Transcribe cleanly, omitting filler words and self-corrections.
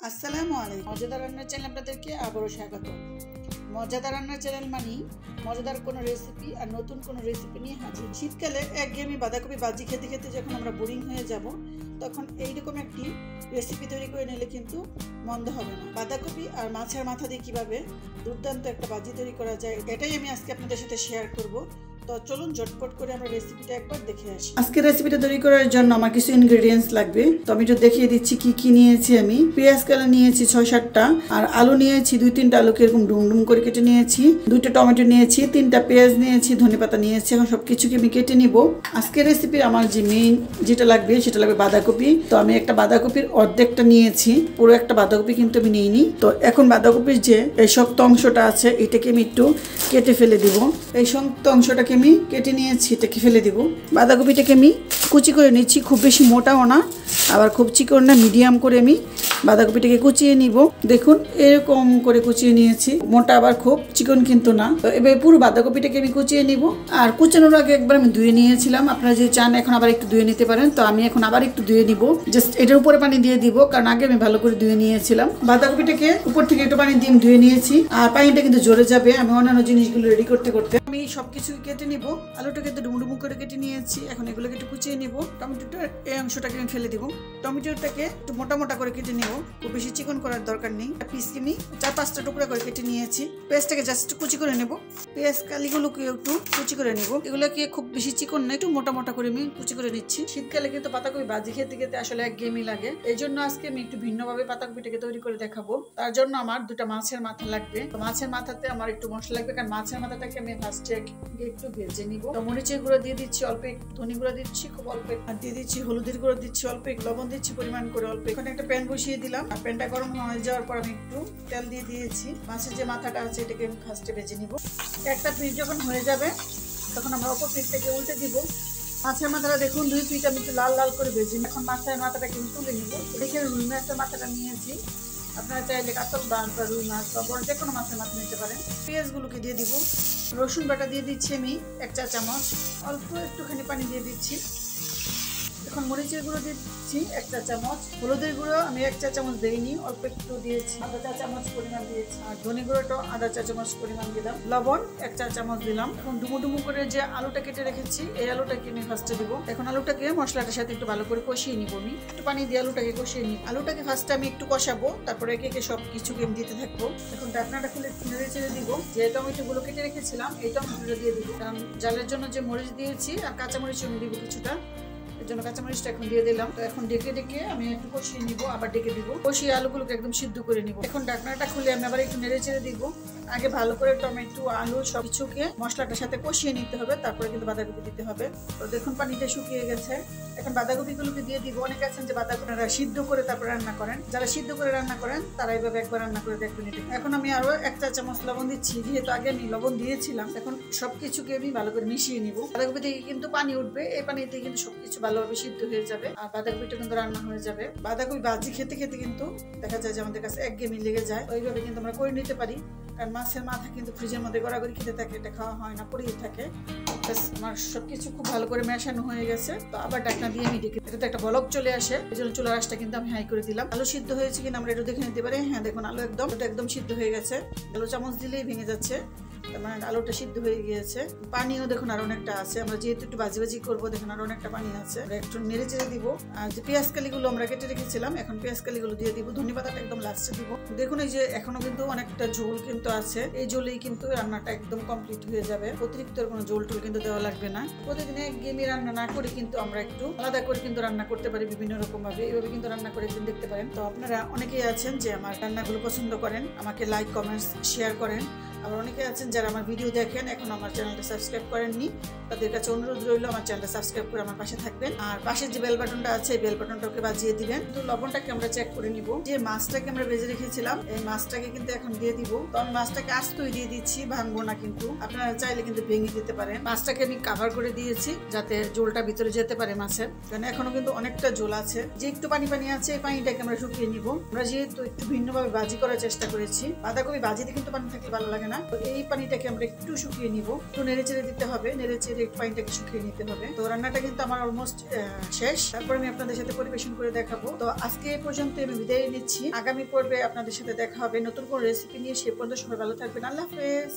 আসসালামু আলাইকুম। মজাদার রান্নার চ্যানেল আপনাদেরকে আবারও স্বাগত। মজাদার রান্নার চ্যানেল মানে মজাদার কোনো রেসিপি আর নতুন কোনো রেসিপি নিয়ে হাজির। শীতকালে একঘেয়েমি বাঁধাকপি ভাজি খেতে খেতে যখন আমরা বোরিং হয়ে যাব, তখন এইরকম একটি রেসিপি তৈরি করে নিলে কিন্তু মন্দ হবে না। বাঁধাকপি আর মাছের মাথা দিয়ে কীভাবে দুর্দান্ত একটা ভাজি তৈরি করা যায়, এটাই আমি আজকে আপনাদের সাথে শেয়ার করব। তো চলুন ঝটপট করে আমরা রেসিপিটা একবার দেখে আসি। আজকে রেসিপিটা তৈরি করার জন্য আমার কিছু ইনগ্রেডিয়েন্টস লাগবে, তো আমি একটু দেখিয়ে দিচ্ছি কি কি নিয়েছি। আমি পেঁয়াজ কালা নিয়েছি 6-7টা, আর আলু নিয়েছি 2-3টা আলুকে এরকম ডুম ডুম করে কেটে নিয়েছি, 2টা টমেটো নিয়েছি, 3টা পেঁয়াজ নিয়েছি, ধনেপাতা নিয়েছি। এখন সবকিছুকে আমি কেটে নিব। আজকের রেসিপির আমার যে মেইন যেটা লাগবে সেটা লাগবে বাঁধাকপি। তো আমি একটা বাঁধাকপির অর্ধেকটা নিয়েছি, পুরো একটা বাঁধাকপি কিন্তু আমি নিইনি। তো এখন বাঁধাকপির যে এই শক্ত অংশটা আছে এটাকে আমি একটু কেটে ফেলে দিব। এই শক্ত অংশটাকে আমি কেটে নিয়েছি, এটাকে ফেলে দিব। বাঁধাকপিটাকে আমি কুচি করে নিচ্ছি, খুব বেশি মোটাও না আবার খুব চিকন না, মিডিয়াম করে আমি বাঁধাকপিটাকে কুচিয়ে নিব। দেখুন এরকম করে কুচিয়ে নিয়েছি, মোটা আবার খুব চিকন কিন্তু না। তো এবার পুরো বাঁধাকপিটাকে আমি কুচিয়ে নিব। আর কুচানোর আগে একবার আমি ধুয়ে নিয়েছিলাম, আপনারা যদি চান এখন আবার একটু ধুয়ে নিতে পারেন। তো আমি এখন আবার একটু ধুয়ে নিব, জাস্ট এটার উপরে পানি দিয়ে দিব, কারণ আগে আমি ভালো করে ধুয়ে নিয়েছিলাম। বাঁধাকপিটাকে উপর থেকে একটু পানি দিয়ে ধুয়ে নিয়েছি, আর পানিটা কিন্তু ঝরে যাবে আমি অন্যান্য জিনিসগুলো রেডি করতে করতে। আমি সবকিছু কেটে নিব, আলুটাকে একটু ডুমডুমু করে কেটে নিয়েছি। এখন এগুলোকে একটু কুচিয়ে নিব। টমেটোটার এই অংশটাকে আমি ফেলে দিব। টমেটোটাকে একটু মোটা মোটা করে কেটে নিব, খুব বেশি চিকন করার দরকার নেই। পিসকে আমি 4-5টা টুকরা করে কেটে নিয়েছি। পেঁয়াজটাকে জাস্ট কুচি করে নেব। পেঁয়াজ কালিগুলোকে একটু কুচি করে নিব। এগুলোকে খুব বেশি চিকন না, একটু মোটা মোটা করে আমি কুচি করে নিচ্ছি। শীতকালে কিন্তু পাতাকপি ভাজি খেতে খেতে আসলে একঘেয়েমি লাগে, এই জন্য আজকে আমি একটু ভিন্নভাবে পাতাকপিটাকে তৈরি করে দেখাবো। তার জন্য আমার 2টা মাছের মাথা লাগবে। মাছের মাথাতে আমার একটু মশলা লাগবে, কারণ মাছের মাথাটাকে আমি ফার্স্টে একটু ভেজে নিব। তো মরিচের গুঁড়ো দিয়ে দিচ্ছি অল্প, ধনে গুঁড়ো দিচ্ছি খুব অল্প, আর দিয়ে দিচ্ছি হলুদের গুঁড়ো দিচ্ছি অল্প, লবণ দিচ্ছি পরিমাণ করে অল্প। এখানে একটা প্যান বসিয়ে দিলাম, আর প্যানটা গরম হয়ে যাওয়ার পর আমি একটু তেল দিয়ে দিয়েছি। মাছের যে মাথাটা আছে এটাকে আমি ফার্স্টে ভেজে নিব। একটা পিঠ যখন হয়ে যাবে তখন আমরা অপর পিঠটাকে উল্টে দিব। মাছের মাথাটা দেখুন 2 পিঠ আমি একটু লাল লাল করে ভেজে নিই। এখন মাছের মাথাটা কিন্তু তুলে নিব। দেখে রুই মাছের মাথাটা নিয়েছি, আপনারা চাইলে কাতল বা রুই মাছ বা বড় যে কোনো মাছের মাথা নিতে পারেন। পেঁয়াজগুলোকে দিয়ে দিব। রসুন বাটা দিয়ে দিচ্ছি আমি 1 চা চামচ, অল্প একটুখানি পানি দিয়ে দিচ্ছি। এখন মরিচের গুঁড়ো দিচ্ছি 1 চা চামচ, হলুদের গুঁড়ো আমি 1 চা চামচ দিইনি, অল্প একটু দিয়েছি, আধা চা চামচ পরিমাণ দিয়েছি। আর ধনে গুঁড়োটাও আধা চা চামচ পরিমাণ দিলাম। লবণ 1 চা চামচ দিলাম। এখন ডুমো ডুমো করে যে আলুটা কেটে রেখেছি এই আলুটাকে আমি ফার্স্টে দিব। এখন আলুটাকে মশলাটার সাথে একটু ভালো করে কষিয়ে নিব। আমি একটু পানি দিয়ে আলুটাকে কষিয়ে নিব। আলুটাকে ফার্স্টে আমি একটু কষাবো, তারপরে একে একে সব কিছু আমি দিতে থাকবো। এখন ঢাকনাটা খুলে নেড়ে চেড়ে দিব। যে টমেটোগুলো কেটে রেখেছিলাম এই টমেটোটা দিয়ে দিব, কারণ জালের জন্য যে মরিচ দিয়েছি আর কাঁচামরিচ আমি দিব কিছুটা, এর জন্য কাঁচামরিচটা এখন দিয়ে দিলাম। তো এখন ডেকে ডেকে আমি একটু কষিয়ে নিব, আবার ডেকে দিব। কষিয়ে আলুগুলোকে একদম সিদ্ধ করে নিব। এখন ঢাকনাটা খুলে আমি আবার একটু নেড়ে চেড়ে দিব। আগে ভালো করে টমেটো আলু সবকিছুকে মশলাটার সাথে কষিয়ে নিতে হবে, তারপরে কিন্তু বাঁধাকপি দিতে হবে। তো দেখুন পানিটা শুকিয়ে গেছে। এখন বাঁধাকপিগুলোকে দিয়ে দিব। অনেকে আছেন যে বাঁধাকপিটা সিদ্ধ করে তারপরে রান্না করেন, যারা সিদ্ধ করে রান্না করেন তারা এইভাবে একবার রান্না করে দেখবেন। এখন আমি আরো 1 চা চামচ লবণ দিচ্ছি, যেহেতু আগে আমি লবণ দিয়েছিলাম। এখন সবকিছুকে আমি ভালো করে মিশিয়ে নিব। বাঁধাকপি থেকে কিন্তু পানি উঠবে, এই পানিতে কিন্তু সবকিছু ভালোভাবে সিদ্ধ হয়ে যাবে আর বাঁধাকপিটা কিন্তু রান্না হয়ে যাবে। বাঁধাকপি ভাজি খেতে খেতে কিন্তু দেখা যায় যে আমাদের কাছে একঘেয়েমি লেগে যায়, ওইভাবে কিন্তু আমরা করে নিতে পারি। কারণ মাছের মাথা কিন্তু ফ্রিজের মধ্যে গড়াগড়ি খেতে থাকে, এটা খাওয়া হয় না, পড়েই থাকে। আমার সবকিছু খুব ভালো করে মেশানো হয়ে গেছে। তো আবার ঢাকনা দিয়ে আমি ডেকে, এটাতে একটা বলক চলে আসে, এই জন্য চুলার আঁচটা কিন্তু আমি হাই করে দিলাম। আলু সিদ্ধ হয়েছে কিনা আমরা একটু দেখে নিতে পারি। হ্যাঁ দেখুন আলু একদম সিদ্ধ হয়ে গেছে। আলু চামচ দিলেই ভেঙে যাচ্ছে, মানে আলুটা সিদ্ধ হয়ে গিয়েছে। পানিও দেখুন আর অনেকটা আছে, আমরা যেহেতু একটু ভাজি ভাজি করবো দেখুন আর অনেকটা পানি আছে। একটু নেড়ে চেড়ে দিব। আর যে পেঁয়াজ কালিগুলো আমরা কেটে রেখেছিলাম এখন পেঁয়াজ কালিগুলো দিয়ে দিব। ধনে পাতাটা একদম লাস্টে দিব। দেখুন এই যে এখনো কিন্তু অনেকটা ঝোল কিন্তু আছে, এই ঝোলেই কিন্তু রান্নাটা একদম কমপ্লিট হয়ে যাবে। অতিরিক্ত কোনো ঝোল টোল কিন্তু দেওয়া লাগবে না। প্রতিদিন একঘেয়েমি রান্না না করে কিন্তু আমরা একটু আলাদা করে কিন্তু রান্না করতে পারি বিভিন্ন রকম ভাবে, এইভাবে কিন্তু রান্না করে একদিন দেখতে পারেন। তো আপনারা অনেকেই আছেন যে আমার রান্নাগুলো পছন্দ করেন, আমাকে লাইক কমেন্টস শেয়ার করেন। আবার অনেকে আছেন যারা আমার ভিডিও দেখেন এখন আমার চ্যানেলটা সাবস্ক্রাইব করেননি, তাদের কাছে অনুরোধ রইল আমার চ্যানেলটা সাবস্ক্রাইব করে আমার পাশে থাকবেন। আর পাশের যে বেল বাটনটা আছে এই বেল বাটনটাকে বাজিয়ে দিবেন। তো লবণটাকে আমরা চেক করে নিব। যে মাছটাকে আমরা ভেজে রেখেছিলাম এই মাছটাকে কিন্তু এখন দিয়ে দিব। তো আমি মাছটাকে আস্তই দিয়ে দিচ্ছি, ভাঙবো না কিন্তু, আপনারা চাইলে কিন্তু ভেঙে দিতে পারেন। মাছটাকে আমি কভার করে দিয়েছি যাতে ঝোলটা ভিতরে যেতে পারে মাছের, কারণ এখনো কিন্তু অনেকটা ঝোল আছে। যে একটু পানি পানি আছে এই পানিটাকে আমরা শুকিয়ে নিব। আমরা যেহেতু একটু ভিন্নভাবে ভাজি করার চেষ্টা করেছি, বাঁধাকপি ভাজিতে কিন্তু পানি থাকলে ভালো লাগে না, না। তো এই পানিটাকে আমরা একটু শুকিয়ে নিব, একটু নেড়ে চেড়ে দিতে হবে, নেড়ে চেড়ে পানিটাকে শুকিয়ে নিতে হবে। তো রান্নাটা কিন্তু আমার অলমোস্ট শেষ, তারপর আমি আপনাদের সাথে পরিবেশন করে দেখাবো। তো আজকে এই পর্যন্ত আমি বিদায় নিচ্ছি, আগামী পর্বে আপনাদের সাথে দেখা হবে নতুন কোন রেসিপি নিয়ে। সে পর্যন্ত সবাই ভালো থাকবেন, আল্লাহ হাফেজ।